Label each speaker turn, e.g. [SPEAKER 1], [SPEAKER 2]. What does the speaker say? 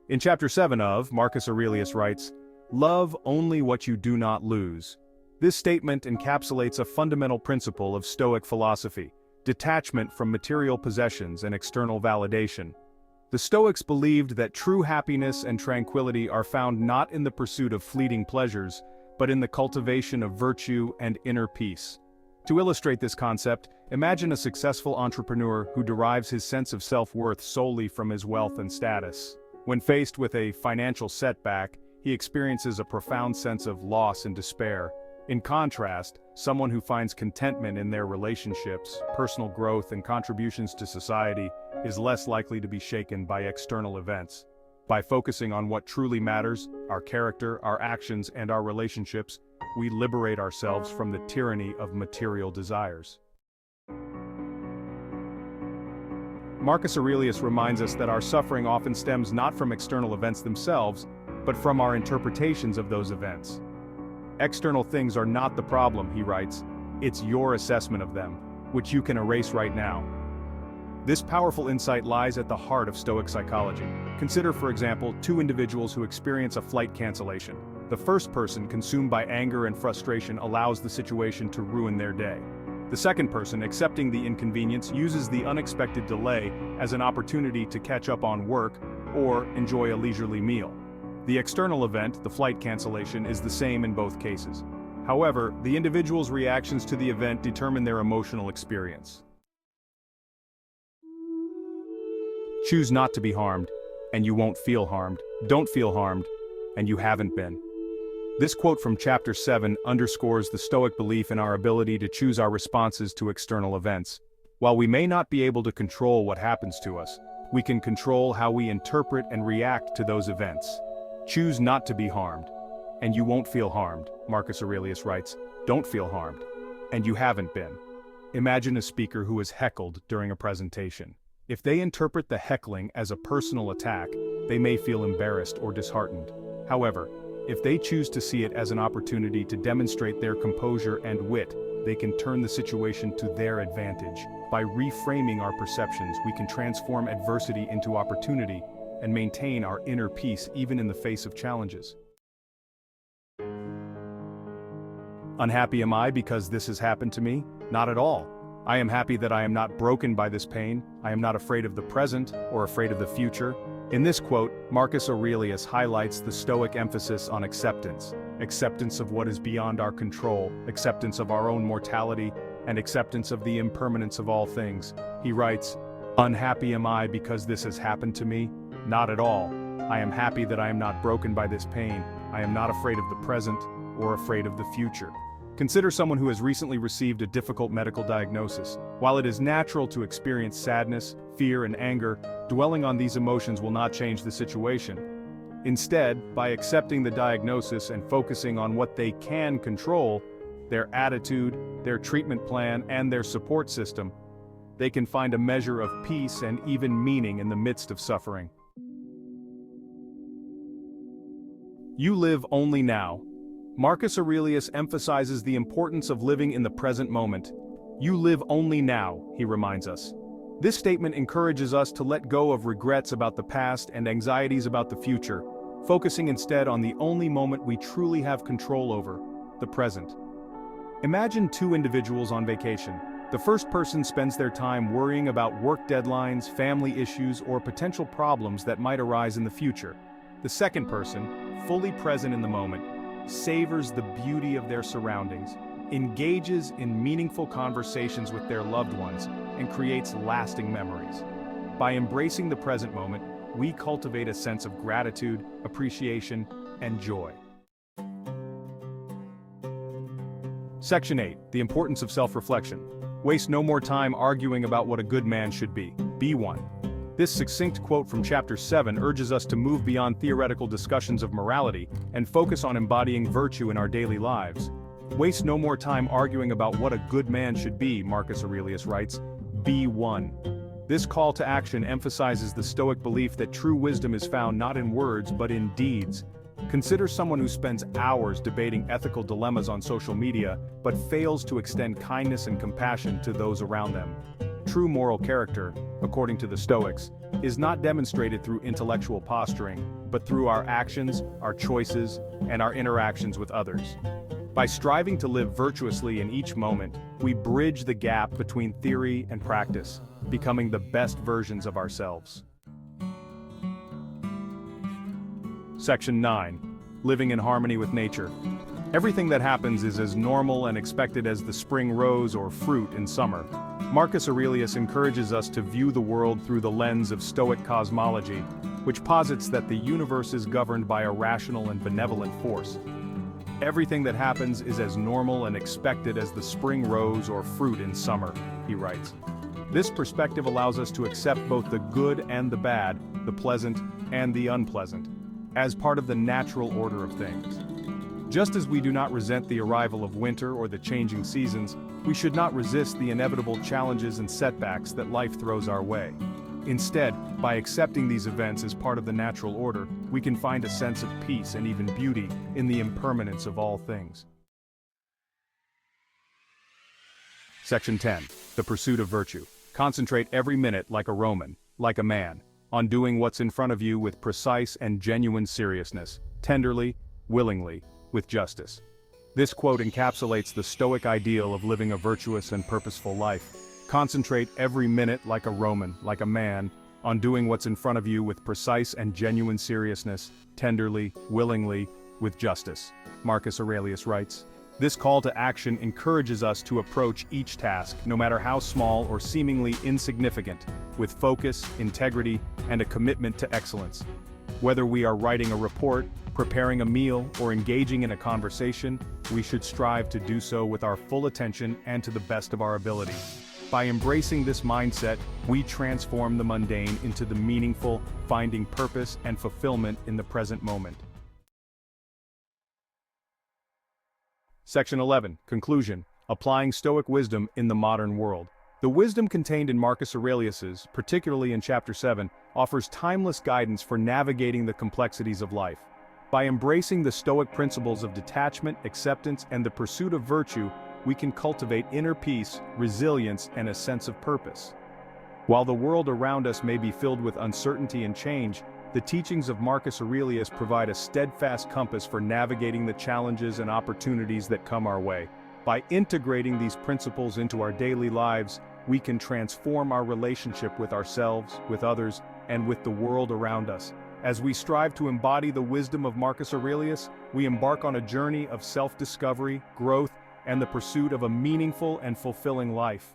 [SPEAKER 1] In chapter 7 of Marcus Aurelius writes, "Love only what you do not lose." This statement encapsulates a fundamental principle of Stoic philosophy: detachment from material possessions and external validation. The Stoics believed that true happiness and tranquility are found not in the pursuit of fleeting pleasures, but in the cultivation of virtue and inner peace. To illustrate this concept, imagine a successful entrepreneur who derives his sense of self-worth solely from his wealth and status. When faced with a financial setback, he experiences a profound sense of loss and despair. In contrast, someone who finds contentment in their relationships, personal growth, and contributions to society is less likely to be shaken by external events. By focusing on what truly matters, our character, our actions, and our relationships, we liberate ourselves from the tyranny of material desires. Marcus Aurelius reminds us that our suffering often stems not from external events themselves, but from our interpretations of those events. External things are not the problem, he writes, it's your assessment of them, which you can erase right now. This powerful insight lies at the heart of Stoic psychology. Consider, for example, two individuals who experience a flight cancellation. The first person, consumed by anger and frustration, allows the situation to ruin their day. The second person, accepting the inconvenience, uses the unexpected delay as an opportunity to catch up on work or enjoy a leisurely meal. The external event, the flight cancellation, is the same in both cases. However, the individual's reactions to the event determine their emotional experience. Choose not to be harmed, and you won't feel harmed. Don't feel harmed, and you haven't been. This quote from chapter 7 underscores the Stoic belief in our ability to choose our responses to external events. While we may not be able to control what happens to us, we can control how we interpret and react to those events. Choose not to be harmed, and you won't feel harmed, Marcus Aurelius writes. Don't feel harmed, and you haven't been. Imagine a speaker who is heckled during a presentation. If they interpret the heckling as a personal attack, they may feel embarrassed or disheartened. However, if they choose to see it as an opportunity to demonstrate their composure and wit, they can turn the situation to their advantage. By reframing our perceptions, we can transform adversity into opportunity and maintain our inner peace even in the face of challenges. Unhappy am I because this has happened to me? Not at all. I am happy that I am not broken by this pain. I am not afraid of the present or afraid of the future. In this quote, Marcus Aurelius highlights the Stoic emphasis on acceptance. Acceptance of what is beyond our control, acceptance of our own mortality, and acceptance of the impermanence of all things. He writes, "Unhappy am I because this has happened to me? Not at all. I am happy that I am not broken by this pain. I am not afraid of the present or afraid of the future." Consider someone who has recently received a difficult medical diagnosis. While it is natural to experience sadness, fear, and anger, dwelling on these emotions will not change the situation. Instead, by accepting the diagnosis and focusing on what they can control, their attitude, their treatment plan, and their support system, they can find a measure of peace and even meaning in the midst of suffering. You live only now. Marcus Aurelius emphasizes the importance of living in the present moment. You live only now, he reminds us. This statement encourages us to let go of regrets about the past and anxieties about the future, focusing instead on the only moment we truly have control over, the present. Imagine two individuals on vacation. The first person spends their time worrying about work deadlines, family issues, or potential problems that might arise in the future. The second person, fully present in the moment, savors the beauty of their surroundings, engages in meaningful conversations with their loved ones, and creates lasting memories. By embracing the present moment, we cultivate a sense of gratitude, appreciation, and joy. Section 8. The importance of self-reflection. Waste no more time arguing about what a good man should be. Be one. This succinct quote from chapter 7 urges us to move beyond theoretical discussions of morality and focus on embodying virtue in our daily lives. Waste no more time arguing about what a good man should be, Marcus Aurelius writes. Be one. This call to action emphasizes the Stoic belief that true wisdom is found not in words but in deeds. Consider someone who spends hours debating ethical dilemmas on social media but fails to extend kindness and compassion to those around them. True moral character, according to the Stoics, is not demonstrated through intellectual posturing, but through our actions, our choices, and our interactions with others. By striving to live virtuously in each moment, we bridge the gap between theory and practice, becoming the best versions of ourselves. Section 9. Living in harmony with nature. Everything that happens is as normal and expected as the spring rose or fruit in summer. Marcus Aurelius encourages us to view the world through the lens of Stoic cosmology, which posits that the universe is governed by a rational and benevolent force. Everything that happens is as normal and expected as the spring rose or fruit in summer, he writes. This perspective allows us to accept both the good and the bad, the pleasant and the unpleasant, as part of the natural order of things. Just as we do not resent the arrival of winter or the changing seasons, we should not resist the inevitable challenges and setbacks that life throws our way. Instead, by accepting these events as part of the natural order, we can find a sense of peace and even beauty in the impermanence of all things. Section 10. The pursuit of virtue. Concentrate every minute like a Roman, like a man, on doing what's in front of you with precise and genuine seriousness, tenderly, willingly, with justice. This quote encapsulates the Stoic ideal of living a virtuous and purposeful life. Concentrate every minute like a Roman, like a man, on doing what's in front of you with precise and genuine seriousness, tenderly, willingly, with justice. Marcus Aurelius writes. This call to action encourages us to approach each task, no matter how small or seemingly insignificant, with focus, integrity, and a commitment to excellence. Whether we are writing a report, preparing a meal, or engaging in a conversation, we should strive to do so with our full attention and to the best of our ability. By embracing this mindset, we transform the mundane into the meaningful, finding purpose and fulfillment in the present moment. Section 11. Conclusion. Applying Stoic wisdom in the modern world. The wisdom contained in Marcus Aurelius's, particularly in Chapter 7, offers timeless guidance for navigating the complexities of life. By embracing the Stoic principles of detachment, acceptance, and the pursuit of virtue, we can cultivate inner peace, resilience, and a sense of purpose. While the world around us may be filled with uncertainty and change, the teachings of Marcus Aurelius provide a steadfast compass for navigating the challenges and opportunities that come our way. By integrating these principles into our daily lives, we can transform our relationship with ourselves, with others, and with the world around us. As we strive to embody the wisdom of Marcus Aurelius, we embark on a journey of self-discovery, growth, and the pursuit of a meaningful and fulfilling life.